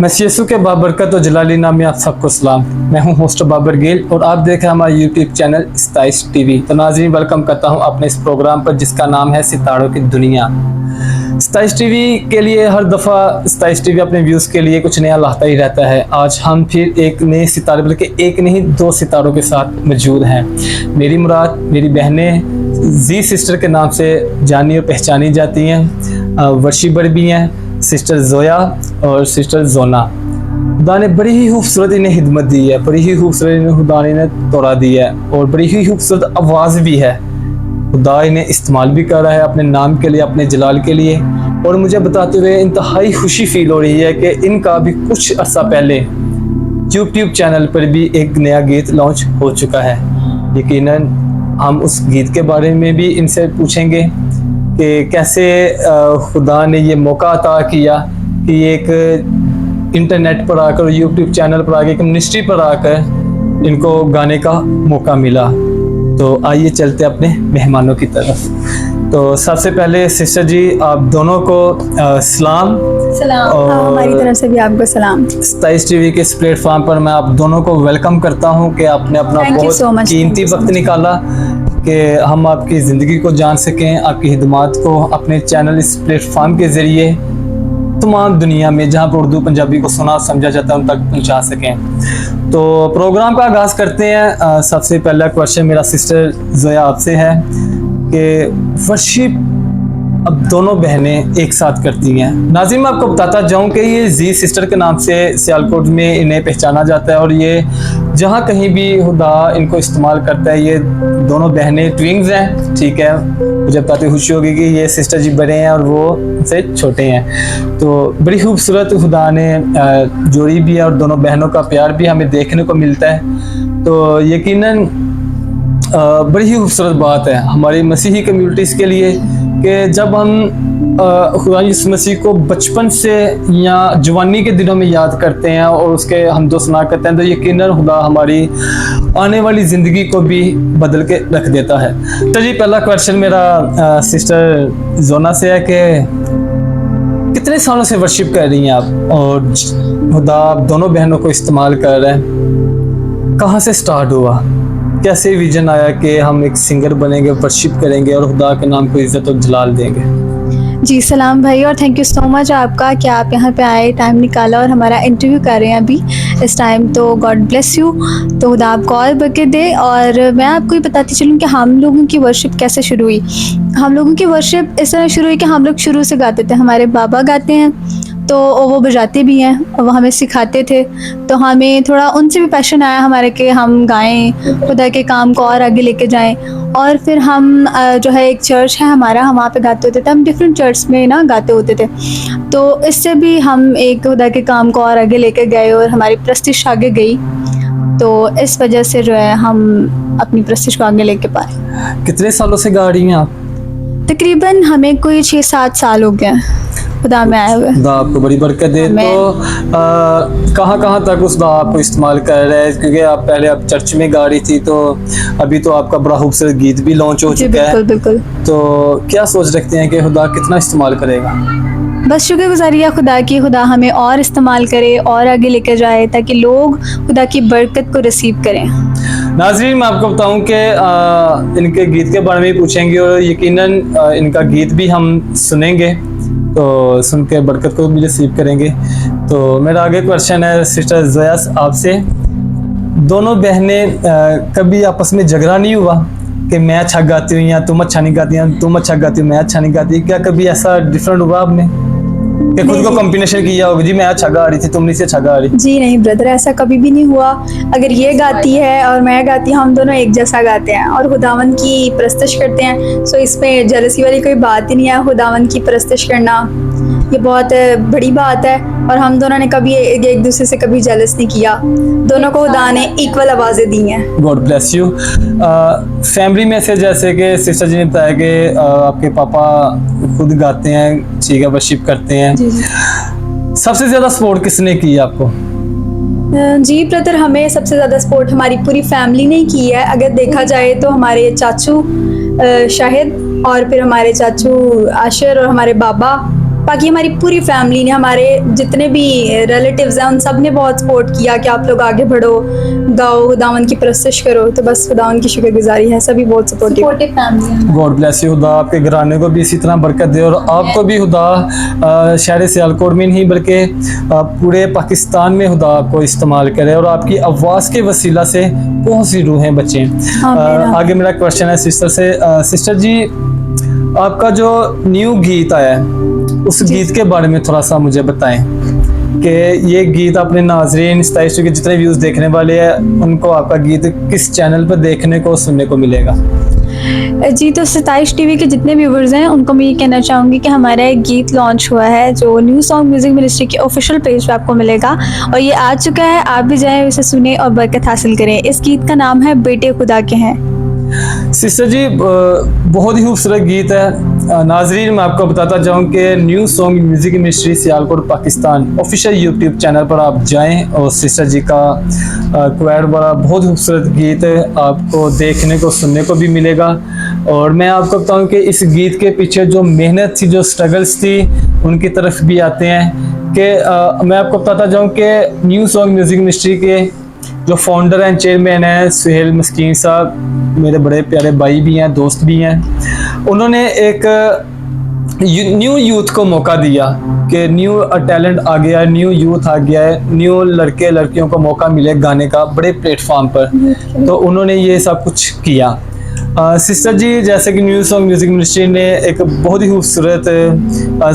मसीयसु के बाबरकत और जलाली नाम में आप सबको सलाम। मैं हूं होस्ट बाबर गिल और आप देख रहे हैं हमारा यूट्यूब चैनल स्ताइश टीवी। तो नाज़रीन, वेलकम करता हूं अपने इस प्रोग्राम पर जिसका नाम है सितारों की दुनिया। स्ताइश टीवी के लिए हर दफ़ा स्ताइश टीवी अपने व्यूज़ के लिए कुछ नया लाता ही रहता है। आज हम फिर एक नए सितारे, बल्कि एक नहीं दो सितारों के साथ मौजूद हैं। मेरी मुराद मेरी बहनें जी सिस्टर के नाम से जानी और पहचानी जाती हैं। वर्षी बड़ भी हैं, सिस्टर जोया और सिस्टर जोना। खुदा ने बड़ी ही खूबसूरत इन्हें हिदमत दी है, बड़ी ही खूबसूरत इन्हें खुदा ने इन्हें तोड़ा दी है और बड़ी ही खूबसूरत आवाज़ भी है। खुदा इन्हें इस्तेमाल भी कर रहा है अपने नाम के लिए, अपने जलाल के लिए। और मुझे बताते हुए इंतहाई खुशी फील हो रही है कि इनका भी कुछ अर्सा पहले यूट्यूब चैनल पर भी एक नया गीत लॉन्च हो चुका है। यकीनन हम उस गीत के बारे में भी इनसे पूछेंगे कि कैसे खुदा ने ये मौका अता किया कि एक इंटरनेट पर आकर, यूट्यूब चैनल पर आकर, एक मिनिस्ट्री पर आकर इनको गाने का मौका मिला। तो आइए चलते अपने मेहमानों की तरफ। तो सबसे पहले सिस्टर जी, आप दोनों को सलाम। और हमारी तरफ से भी आपको सलाम। स्ताइश टीवी के इस प्लेटफॉर्म पर मैं आप दोनों को वेलकम करता हूं कि आपने अपना बहुत कीमती वक्त निकाला कि हम आपकी ज़िंदगी को जान सकें, आपकी खिदमत को अपने चैनल इस प्लेटफॉर्म के ज़रिए तमाम दुनिया में जहां पर उर्दू पंजाबी को सुना समझा जाता है उन तक पहुंचा सकें। तो प्रोग्राम का आगाज़ करते हैं। सबसे पहला क्वेश्चन मेरा सिस्टर जोया आपसे है कि वर्शिप अब दोनों बहनें एक साथ करती हैं। नाज़रीन, मैं आपको बताता जाऊं कि ये जी सिस्टर के नाम से सियालकोट में इन्हें पहचाना जाता है और ये जहां कहीं भी खुदा इनको इस्तेमाल करता है। ये दोनों बहनें ट्विंग्स हैं, ठीक है। मुझे बताते खुशी होगी कि ये सिस्टर जी बड़े हैं और वो उनसे छोटे हैं। तो बड़ी खूबसूरत खुदा ने जोड़ी भी है और दोनों बहनों का प्यार भी हमें देखने को मिलता है। तो यकीनन बड़ी ही खूबसूरत बात है हमारी मसीही कम्युनिटीज़ के लिए कि जब हम खुदा यीशु मसीह को बचपन से या जवानी के दिनों में याद करते हैं और उसके हमदो सना करते हैं, तो यकीनन खुदा हमारी आने वाली ज़िंदगी को भी बदल के रख देता है। तो जी, पहला क्वेश्चन मेरा सिस्टर जोना से है कि कितने सालों से वर्शिप कर रही हैं आप और खुदा दोनों बहनों को इस्तेमाल कर रहे हैं? कहाँ से स्टार्ट हुआ, कैसे विजन आया कि हम एक सिंगर बनेंगे, वर्शिप करेंगे और खुदा के नाम को इज्जत और जलाल देंगे? जी सलाम भाई, और थैंक यू सो मच आपका कि आप यहाँ पे आए, टाइम निकाला और हमारा इंटरव्यू कर रहे हैं अभी इस टाइम। तो गॉड ब्लेस यू। तो खुदा आपको और बरकत दे। और मैं आपको ये बताती चलूँ कि हम लोगों की वर्शिप कैसे शुरू हुई। हम लोगों की वर्शिप इस तरह शुरू हुई कि हम लोग शुरू से गाते थे। हमारे बाबा गाते हैं तो वो बजाते भी हैं और वो हमें सिखाते थे। तो हमें थोड़ा उनसे भी पैशन आया हमारे कि हम गाएं, खुदा के काम को और आगे लेके जाएं। और फिर हम जो है एक चर्च है हमारा, हम वहाँ पे गाते होते थे। हम डिफरेंट चर्च में ना गाते होते थे। तो इससे भी हम एक खुदा के काम को और आगे लेके गए और हमारी प्रस्तिश आगे गई। तो इस वजह से जो है हम अपनी प्रस्तिश को आगे लेके पाए। कितने सालों से गा रही हैं आप? तकरीबन हमें कोई 6-7 साल हो गए खुदा में आए हुए। खुदा आपको बड़ी बरकत दे। तो कहाँ तक उस खुदा आपको इस्तेमाल कर रहा है? क्योंकि आप पहले आप चर्च में गा रही थी, तो अभी तो आपका बड़ा खूबसूरत गीत भी लॉन्च हो चुका है। बिल्कुल। तो क्या सोच रखते हैं कि खुदा कितना इस्तेमाल करेगा? बस शुक्रगुजारी है खुदा की, खुदा हमें और इस्तेमाल करे और आगे लेकर जाए ताकि लोग खुदा की बरकत को रिसीव करें। नाज़रीन, मैं आपको बताऊं कि इनके गीत के बारे में भी पूछेंगे और यकीनन इनका गीत भी हम सुनेंगे, तो सुन के बरकत को भी रिसीव करेंगे। तो मेरा आगे क्वेश्चन है सिस्टर जोया आपसे। दोनों बहनें कभी आपस में झगड़ा नहीं हुआ कि मैं अच्छा गाती हूँ या तुम अच्छा नहीं गाती, या तुम अच्छा गाती हो मैं अच्छा नहीं गाती? क्या कभी ऐसा डिफरेंट हुआ आपने कि खुद को कॉम्बिनेशन किया होगा, जी मैं अच्छा गा रही थी तुम नहीं से अच्छा गा रही? जी नहीं ब्रदर, ऐसा कभी भी नहीं हुआ। अगर ये गाती है और मैं गाती हूँ, हम दोनों एक जैसा गाते हैं और खुदावन की परस्तिश करते हैं। सो इसमें जेलसी वाली कोई बात ही नहीं है। खुदावन की परस्तिश करना ये बहुत बड़ी बात है और हम दोनों ने कभी एक दूसरे से कभी जेलस नहीं किया। दोनों को खुदा ने इक्वल आवाज़ें दी हैं। God bless you. फैमिली में से जैसे कि सिस्टर जी ने बताया कि आपके पापा खुद गाते हैं, ठीक है, वर्शिप करते हैं। जी। सबसे ज़्यादा सपोर्ट किसने की आपको? जी ब्रदर, हमें सबसे ज़्यादा सपोर्ट हमारी पूरी फैमिली ने की है। अगर देखा जाए तो हमारे चाचू शाहिद और फिर हमारे चाचू आशिर और हमारे बाबा बाकी हमारी पूरी फैमिली ने, हमारे जितने भी रिलेटिव्स हैं, उन सब ने बहुत सपोर्ट किया कि आप लोग आगे बढ़ो, गाओ, खुदावन की परस्तिश करो। तो बस खुदावन की शुक्रगुजारी है, सभी बहुत supportive family. God bless you, खुदा आपके घराने को भी इसी तरह बरकत दे, और आपको भी खुदा शहर सियालकोट में नहीं बल्कि पूरे पाकिस्तान में खुदा आपको इस्तेमाल करे और आपकी आवाज़ के वसीला से बहुत सी रूहें बचें। आगे मेरा क्वेश्चन है सिस्टर से। सिस्टर जी, आपका जो न्यू गीत आया है उस गीत के बारे में थोड़ा सा मुझे बताएं कि ये गीत अपने नाजरीन 27 के जितने व्यूज़ देखने वाले हैं उनको आपका गीत किस चैनल पर देखने को सुनने को मिलेगा? जी, तो 27 टीवी के जितने व्यूवर्स हैं उनको मैं ये कहना चाहूँगी कि हमारा एक गीत लॉन्च हुआ है जो न्यू सॉन्ग म्यूज़िक मिनिस्ट्री के ऑफिशियल पेज पे आपको मिलेगा, और ये आ चुका है। आप भी जाएं, उसे सुने और बरकत हासिल करें। इस गीत का नाम है बेटे खुदा के हैं। सिस्टर जी, बहुत ही खूबसूरत गीत है। नाजरीन, मैं आपको बताता जाऊं कि new song music ministry Sialkot Pakistan official YouTube channel पर आप जाएं और सिस्टर जी का क्वायर बड़ा बहुत खूबसूरत गीत आपको देखने को सुनने को भी मिलेगा। और मैं आपको बताऊं कि इस गीत के पीछे जो मेहनत थी, जो स्ट्रगल्स थी, उनकी तरफ भी आते हैं कि मैं आपको बताता जाऊँ कि न्यू सॉन्ग म्यूज़िक मिनिस्ट्री के जो फाउंडर एंड चेयरमैन हैं सुहेल मस्कीन साहब, मेरे बड़े प्यारे भाई भी हैं, दोस्त भी हैं। उन्होंने एक न्यू यूथ को मौका दिया कि न्यू टैलेंट आ गया है, न्यू यूथ आ गया है, न्यू लड़के लड़कियों को मौका मिले गाने का बड़े प्लेटफॉर्म पर, तो उन्होंने ये सब कुछ किया। सिस्टर जी, जैसे कि न्यू सॉन्ग म्यूज़िक मिनिस्ट्री ने एक बहुत ही खूबसूरत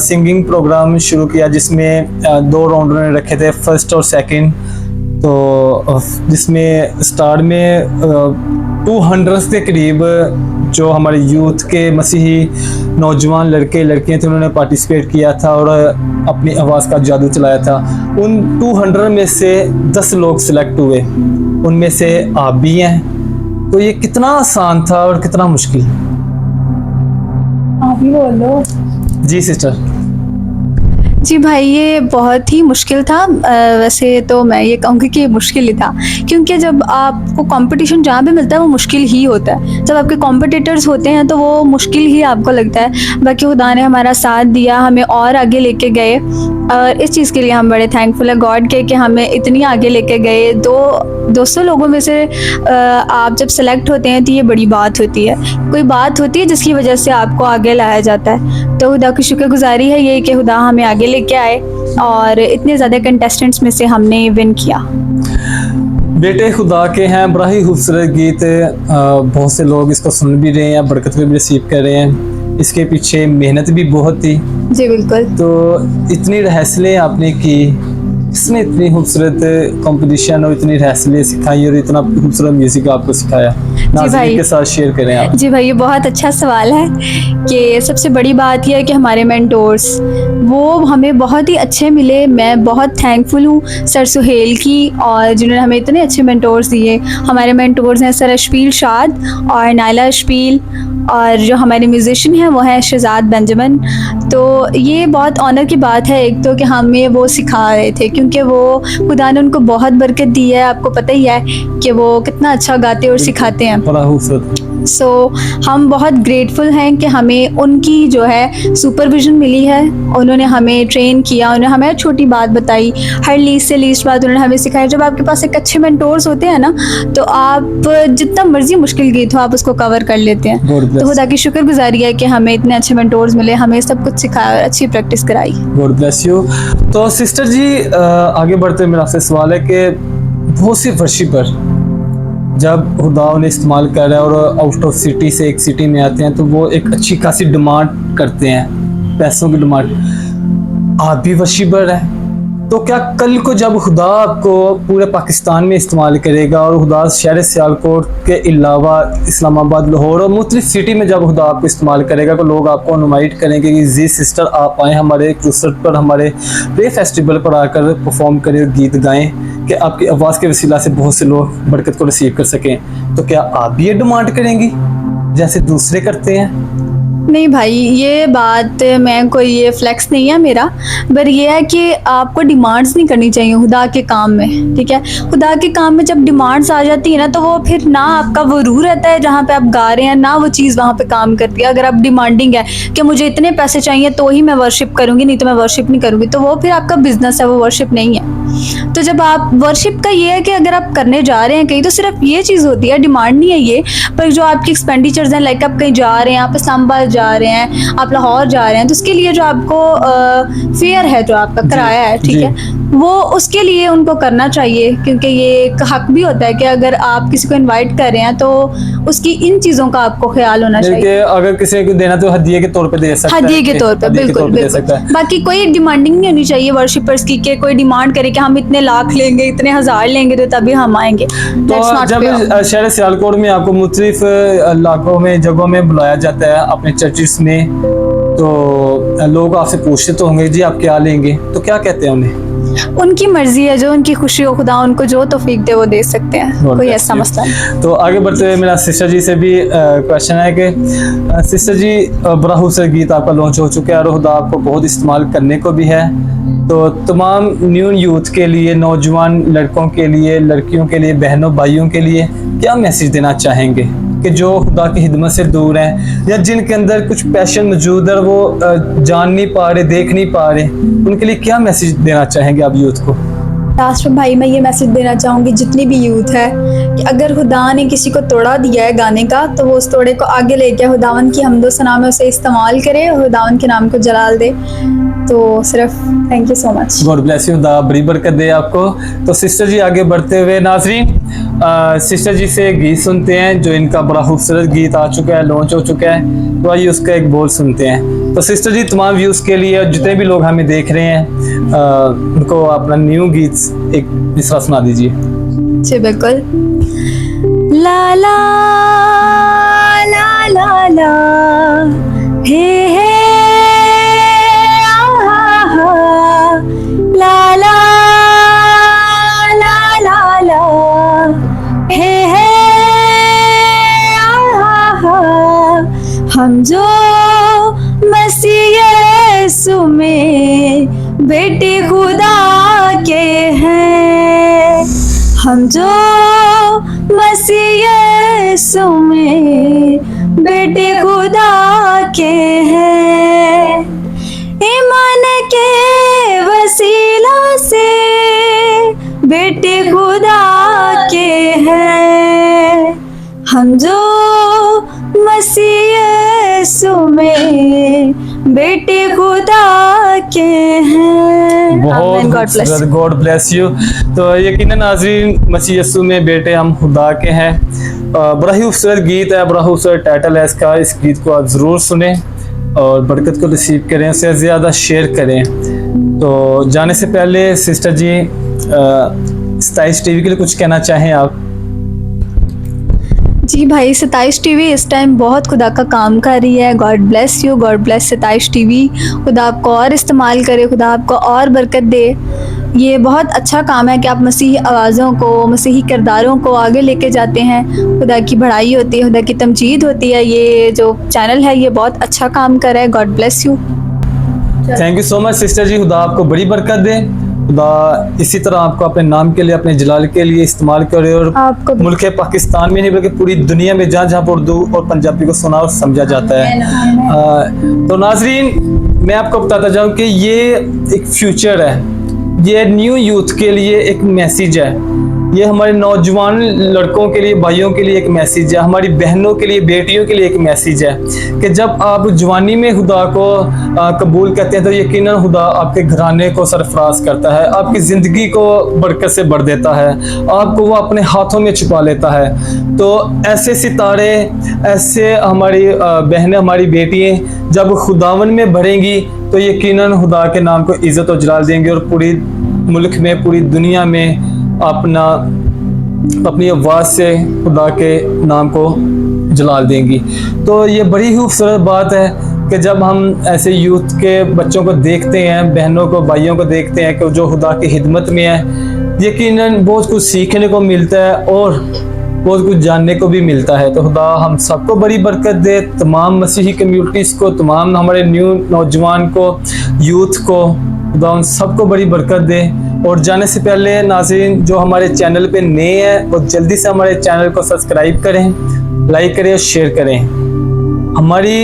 सिंगिंग प्रोग्राम शुरू किया जिसमें 2 राउंड उन्होंने रखे थे, फर्स्ट और सेकंड। तो जिसमें स्टार्ट में 200 के करीब जो हमारे यूथ के मसीही नौजवान लड़के लड़कियां थे उन्होंने पार्टिसिपेट किया था और अपनी आवाज़ का जादू चलाया था। उन 200 में से 10 लोग सिलेक्ट हुए, उनमें से आप भी हैं। तो ये कितना आसान था और कितना मुश्किल? आप ही बोलो। जी सिस्टर। जी भाई, ये बहुत ही मुश्किल था। वैसे तो मैं ये कहूँगी कि मुश्किल ही था, क्योंकि जब आपको कंपटीशन जहाँ भी मिलता है वो मुश्किल ही होता है। जब आपके कॉम्पिटिटर्स होते हैं तो वो मुश्किल ही आपको लगता है। बाकी खुदा ने हमारा साथ दिया, हमें और आगे लेके गए, और इस चीज़ के लिए हम बड़े थैंकफुल है गॉड के कि हमें इतनी आगे लेके गए। 200 लोगों में से आप जब सेलेक्ट होते हैं तो ये बड़ी बात होती है, कोई बात होती है जिसकी वजह से आपको आगे लाया जाता है। तो खुदा की शुक्रगुजारी है ये कि खुदा हमें आगे लेके आए और इतने ज़्यादा कंटेस्टेंट्स में से हमने विन किया। बेटे खुदा के हैं, बड़ा ही खूबसूरत गीत। बहुत से लोग इसको सुन भी रहे हैं, बरकत भी रिसीव कर रहे हैं। इसके पीछे मेहनत भी बहुत थी। जी बिल्कुल। तो इतनी रहसलें आपने की, इसमें इतनी खूबसूरत कंपटीशन और इतनी रहसलें सिखाई और इतना खूबसूरत म्यूजिक आपको सिखाया, नाज़रीन के साथ शेयर करें आप। जी भाई, ये बहुत अच्छा सवाल है कि सबसे बड़ी बात यह है कि हमारे मेंटोर्स वो हमें बहुत ही अच्छे मिले। मैं बहुत थैंकफुल हूँ सर सुहेल की, और जिन्होंने हमें इतने अच्छे मेंटोर्स दिए। हमारे मेंटोर्स हैं सर अशपील शाद और नायला अशपील, और जो हमारे म्यूज़िशियन हैं वो हैं शहजाद बेंजामिन। तो ये बहुत ऑनर की बात है एक तो कि हमें वो सिखा रहे थे, क्योंकि वो खुदा ने उनको बहुत बरकत दी है। आपको पता ही है कि वो कितना अच्छा गाते और सिखाते हैं। सो हम बहुत ग्रेटफुल हैं कि हमें उनकी जो है सुपरविजन मिली है। उन्होंने हमें ट्रेन किया, उन्होंने हमें छोटी बात बताई, हर लीस्ट से लीस्ट बात उन्होंने हमें सिखाई। जब आपके पास एक अच्छे मेंटोर्स होते हैं ना, तो आप जितना मर्जी मुश्किल गीत हो आप उसको कवर कर लेते हैं। तो खुदा की शुक्रगुजारी है कि हमें इतने अच्छे मेंटोर्स मिले, हमें सब कुछ सिखाया और अच्छी प्रैक्टिस कराई। God bless you. तो सिस्टर जी, आगे बढ़ते मेरा आपसे सवाल है कि बहुत सी फर्शी पर जब खुदा उन्हें इस्तेमाल कर रहा है और आउट ऑफ सिटी से एक सिटी में आते हैं तो वो एक अच्छी खासी डिमांड करते हैं, पैसों की डिमांड। आप भी वर्शिपर है, तो क्या कल को जब खुदा आपको पूरे पाकिस्तान में इस्तेमाल करेगा और खुदा शहर सियालकोट के अलावा इस्लामाबाद, लाहौर और मुख्तलिफ सिटी में जब खुदा आपको इस्तेमाल करेगा तो लोग आपको इनवाइट करेंगे कि जी सिस्टर आप आएँ हमारे क्रूसेट पर, हमारे प्रे फेस्टिवल पर आकर परफॉर्म करें, गीत गाएं, कि आपकी आवाज़ के वसीला से बहुत से लोग बरकत को रिसीव कर सकें। तो क्या आप भी ये डिमांड करेंगी जैसे दूसरे करते हैं? नहीं भाई, ये बात मैं कोई ये फ्लेक्स नहीं है मेरा, पर ये है कि आपको डिमांड्स नहीं करनी चाहिए खुदा के काम में, ठीक है। खुदा के काम में जब डिमांड्स आ जाती है ना, तो वो फिर ना आपका वो रूह रहता है जहाँ पे आप गा रहे हैं, ना वो चीज़ वहाँ पे काम करती है। अगर आप डिमांडिंग है कि मुझे इतने पैसे चाहिए तो ही मैं वर्शिप करूँगी, नहीं तो मैं वर्शिप नहीं करूँगी, तो वो फिर आपका बिजनेस है, वो वर्शिप नहीं है। तो जब आप वर्शिप का ये है कि अगर आप करने जा रहे हैं कहीं, तो सिर्फ ये चीज़ होती है, डिमांड नहीं है ये, पर जो आपकी एक्सपेंडिचर्स हैं, लाइक आप कहीं जा रहे हैं, आप इस्लामाबाद जा रहे हैं, आप लाहौर जा रहे हैं, तो उसके लिए जो आपको फेयर है, जो आपका किराया है, ठीक है, वो उसके लिए उनको करना चाहिए, क्योंकि ये एक हक भी होता है कि अगर आप किसी को इनवाइट कर रहे हैं तो उसकी इन चीज़ों का आपको ख्याल होना चाहिए। अगर किसी को देना तो हदिये के तौर पे दे सकता है, हदिये के तौर पे, बिल्कुल बिल्कुल। बाकी कोई डिमांडिंग नहीं होनी चाहिए वर्शिपर्स की, कि कोई डिमांड करे कि हम इतने लाख लेंगे, इतने हजार लेंगे तो तभी हम आएंगे। तो जब शहर सियालकोट में आपको मुख्तलिफ इलाकों में, जगहों में बुलाया जाता है अपने चर्चिस में, तो लोग आपसे पूछते तो होंगे जी आप क्या लेंगे, तो क्या कहते हैं उन्हें? उनकी मर्जी है, जो उनकी खुशी हो, खुदा उनको जो तौफीक दे वो दे सकते हैं, कोई ऐसा मसला नहीं। तो आगे बढ़ते हुए मेरा सिस्टर जी से भी क्वेश्चन है कि सिस्टर जी, बड़ा खूबसूरत गीत आपका लॉन्च हो चुका है और खुदा आपको बहुत इस्तेमाल करने को भी है, तो तमाम न्यू यूथ के लिए, नौजवान लड़कों के लिए, लड़कियों के लिए, बहनों भाइयों के लिए क्या मैसेज देना चाहेंगे कि जो खुदा की खिदमत से दूर हैं, या जिनके अंदर कुछ पैशन मौजूद है, वो जान नहीं पा रहे, देख नहीं पा रहे, उनके लिए क्या मैसेज देना चाहेंगे आप यूथ को? लास्ट में भाई मैं ये मैसेज देना चाहूँगी जितनी भी यूथ है, कि अगर खुदा ने किसी को तोड़ा दिया है गाने का, तो वो उस तोड़े को आगे लेके खुदावन की हम्दो सना में उसे इस्तेमाल करे और खुदावन के नाम को जलाल दे। तो सिर्फ thank you so much, God bless you, खुदा बड़ी बरकत दे आपको। तो सिस्टर जी आगे बढ़ते हुए नाज़रीन, सिस्टर जी से गीत सुनते हैं, जो इनका बड़ा खूबसूरत गीत आ चुका है, लॉन्च हो चुका है, तो आइए उसका एक बोल सुनते हैं। तो सिस्टर जी तमाम व्यूज़ के लिए, जितने भी लोग हमें देख रहे हैं, उनको अपना न्यू गीत एक मिसरा सुना दीजिए। जी बिल्कुल। ला ला ला ला ला हे ला ला ला ला ला हे हम जो मसीह यीशु में बेटे खुदा के हैं, हम जो मसीह यीशु में बेटे खुदा के हैं, ईमान के वसीला से बेटे खुदा के हैं, हम जो मसीह यीशु में बेटे खुदा के हैं। बहुत गॉड ब्लेस यू। तो यकीनन नाज़रीन, मसीह यीशु में बेटे हम खुदा के हैं। बड़ा ही खूबसूरत गीत है, बड़ा खूबसूरत टाइटल है इसका। इस गीत को आप ज़रूर सुने और बरकत को रिसीव करें, उससे ज़्यादा शेयर करें। तो जाने से पहले सिस्टर जी, 27 टीवी के लिए कुछ कहना चाहें आप? जी भाई, 27 टीवी इस टाइम बहुत खुदा का काम कर रही है। God bless you, God bless 27 TV. खुदा आपको और इस्तेमाल करे, खुदा आपको और बरकत दे। ये बहुत अच्छा काम है कि आप मसीही आवाज़ों को, मसीही किरदारों को आगे लेके जाते हैं। खुदा की बड़ाई होती है, खुदा की तमजीद होती है। ये जो चैनल है ये बहुत अच्छा काम कर रहा है। God bless you. Thank you so much sister ji, खुदा आपको बड़ी बरकत दे। खुदा इसी तरह आपको अपने नाम के लिए, अपने जलाल के लिए इस्तेमाल करे और मुल्क पाकिस्तान में नहीं बल्कि पूरी दुनिया में जहाँ जहाँ पर उर्दू और पंजाबी को सुना और समझा जाता है। तो नाजरीन, मैं आपको बताता जाऊँ कि ये एक फ्यूचर है, ये न्यू यूथ के लिए एक मैसेज है, ये हमारे नौजवान लड़कों के लिए, भाइयों के लिए एक मैसेज है, हमारी बहनों के लिए, बेटियों के लिए एक मैसेज है कि जब आप जवानी में खुदा को कबूल करते हैं तो यकीनन खुदा आपके घराने को सरफराज करता है, आपकी ज़िंदगी को बरकत से भर देता है, आपको वो अपने हाथों में छुपा लेता है। तो ऐसे सितारे, ऐसे हमारी बहनें, हमारी बेटियाँ जब खुदावन में बढ़ेंगी तो यकीनन खुदा के नाम को इज़्ज़त और जलाल देंगे और पूरी मुल्क में, पूरी दुनिया में अपनी आवाज़ से खुदा के नाम को जलाल देंगी। तो ये बड़ी खूबसूरत बात है कि जब हम ऐसे यूथ के बच्चों को देखते हैं, बहनों को, भाइयों को देखते हैं कि जो खुदा की खिदमत में है, यकीनन बहुत कुछ सीखने को मिलता है और बहुत कुछ जानने को भी मिलता है। तो खुदा हम सबको बड़ी बरकत दे, तमाम मसीही कम्युनिटीज़ को, तमाम हमारे न्यू नौजवान को, यूथ को, खुदा उन सबको बड़ी बरकत दे। और जाने से पहले नाज़रीन जो हमारे चैनल पे नए हैं वो जल्दी से हमारे चैनल को सब्सक्राइब करें, लाइक करें और शेयर करें। हमारी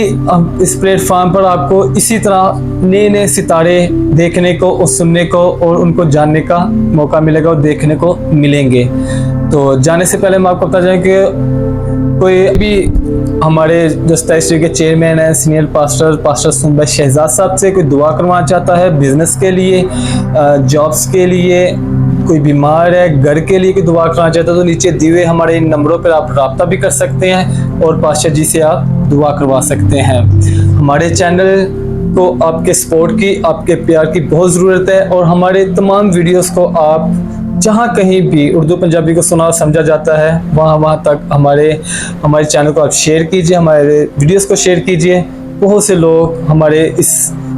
इस प्लेटफॉर्म पर आपको इसी तरह नए नए सितारे देखने को और सुनने को और उनको जानने का मौका मिलेगा और देखने को मिलेंगे। तो जाने से पहले मैं आपको बता जाएं कि कोई भी हमारे जो स्टाइस्ट्री के चेयरमैन हैं, सीनियर पास्टर सुन भाई शहजाद साहब से कोई दुआ करवाना चाहता है बिजनेस के लिए, जॉब्स के लिए, कोई बीमार है, घर के लिए कोई दुआ करना चाहता है, तो नीचे दिए हुए हमारे इन नंबरों पर आप रब्ता भी कर सकते हैं और पास्टर जी से आप दुआ करवा सकते हैं। हमारे चैनल को आपके सपोर्ट की, आपके प्यार की बहुत ज़रूरत है और हमारे तमाम वीडियोस को आप जहाँ कहीं भी उर्दू पंजाबी को सुना समझा जाता है वहाँ तक हमारे चैनल को आप शेयर कीजिए, हमारे वीडियोस को शेयर कीजिए। बहुत से लोग हमारे इस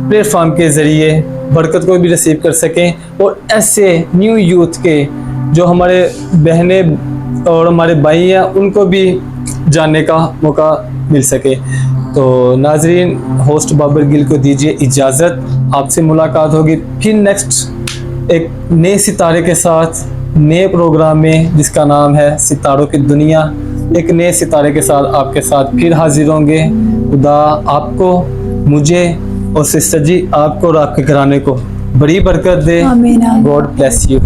प्लेटफॉर्म के ज़रिए बरकत को भी रिसीव कर सकें और ऐसे न्यू यूथ के जो हमारे बहनें और हमारे भाई हैं उनको भी जानने का मौका मिल सके। तो नाजरीन, होस्ट बाबर गिल को दीजिए इजाज़त, आपसे मुलाकात होगी फिर नेक्स्ट एक नए सितारे के साथ, नए प्रोग्राम में जिसका नाम है सितारों की दुनिया। एक नए सितारे के साथ आपके साथ फिर हाजिर होंगे। खुदा आपको, मुझे और सिस्टर जी आपको और आपके घराने को बड़ी बरकत दे। आमीन। God bless you.